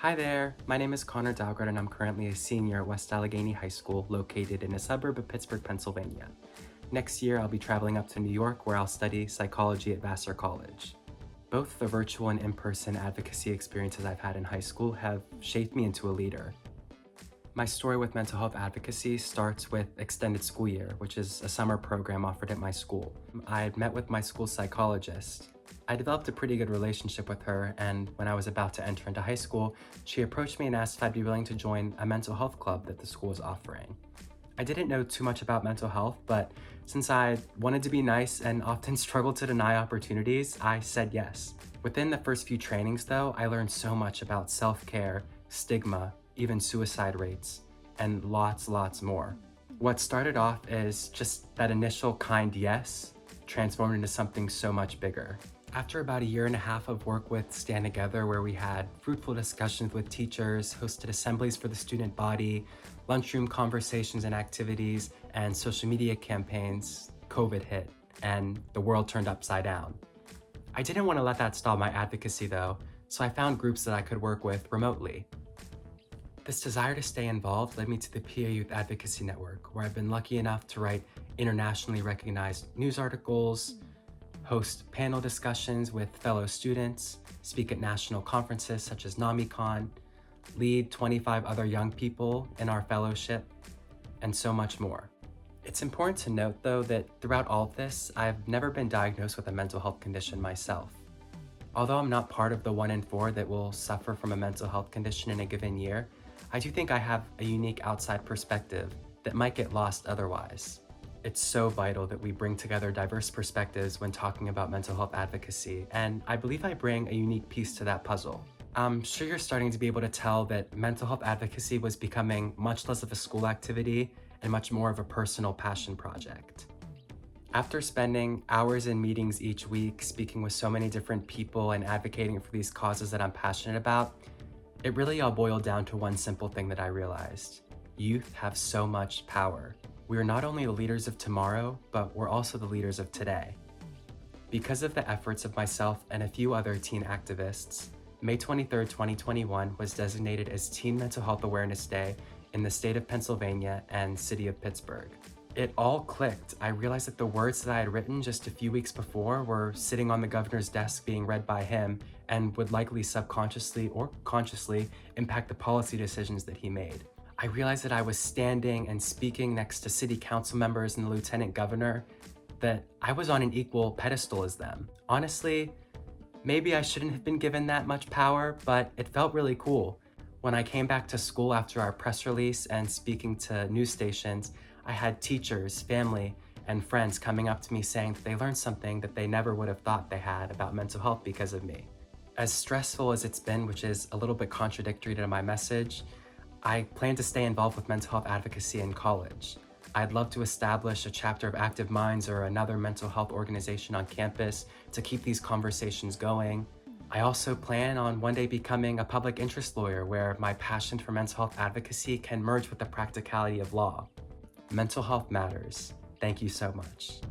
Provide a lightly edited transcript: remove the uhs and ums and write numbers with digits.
Hi there, my name is Dalgaard and I'm currently a senior at West Allegheny High School located in a suburb of Pittsburgh, Pennsylvania. Next year I'll be traveling up to New York where I'll study psychology at Vassar College. Both the virtual and in-person advocacy experiences I've had in high school have shaped me into a leader. My story with mental health advocacy starts with Extended School Year, which is a summer program offered at my school. I had met with my school psychologist. I developed a pretty good relationship with her, and when I was about to enter into high school, she approached me and asked if I'd be willing to join a mental health club that the school was offering. I didn't know too much about mental health, but since I wanted to be nice and often struggled to deny opportunities, I said yes. Within the first few trainings though, I learned so much about self-care, stigma, even suicide rates, and lots more. What started off as just that initial kind yes transformed into something so much bigger. After about a year and a half of work with Stand Together, where we had fruitful discussions with teachers, hosted assemblies for the student body, lunchroom conversations and activities, and social media campaigns, COVID hit, and the world turned upside down. I didn't want to let that stop my advocacy though, so I found groups that I could work with remotely. This desire to stay involved led me to the PA Youth Advocacy Network, where I've been lucky enough to write internationally recognized news articles, host panel discussions with fellow students, speak at national conferences such as NamiCon, lead 25 other young people in our fellowship, and so much more. It's important to note though that throughout all of this, I've never been diagnosed with a mental health condition myself. Although I'm not part of the 1 in 4 that will suffer from a mental health condition in a given year, I do think I have a unique outside perspective that might get lost otherwise. It's so vital that we bring together diverse perspectives when talking about mental health advocacy, and I believe I bring a unique piece to that puzzle. I'm sure you're starting to be able to tell that mental health advocacy was becoming much less of a school activity and much more of a personal passion project. After spending hours in meetings each week, speaking with so many different people and advocating for these causes that I'm passionate about, it really all boiled down to one simple thing that I realized. Youth have so much power. We are not only the leaders of tomorrow, but we're also the leaders of today. Because of the efforts of myself and a few other teen activists, May 23, 2021 was designated as Teen Mental Health Awareness Day in the state of Pennsylvania and city of Pittsburgh. It all clicked. I realized that the words that I had written just a few weeks before were sitting on the governor's desk being read by him and would likely subconsciously or consciously impact the policy decisions that he made. I realized that I was standing and speaking next to city council members and the lieutenant governor, that I was on an equal pedestal as them. Honestly, maybe I shouldn't have been given that much power, but it felt really cool. When I came back to school after our press release and speaking to news stations, I had teachers, family, and friends coming up to me saying that they learned something that they never would have thought they had about mental health because of me. As stressful as it's been, which is a little bit contradictory to my message, I plan to stay involved with mental health advocacy in college. I'd love to establish a chapter of Active Minds or another mental health organization on campus to keep these conversations going. I also plan on one day becoming a public interest lawyer where my passion for mental health advocacy can merge with the practicality of law. Mental health matters. Thank you so much.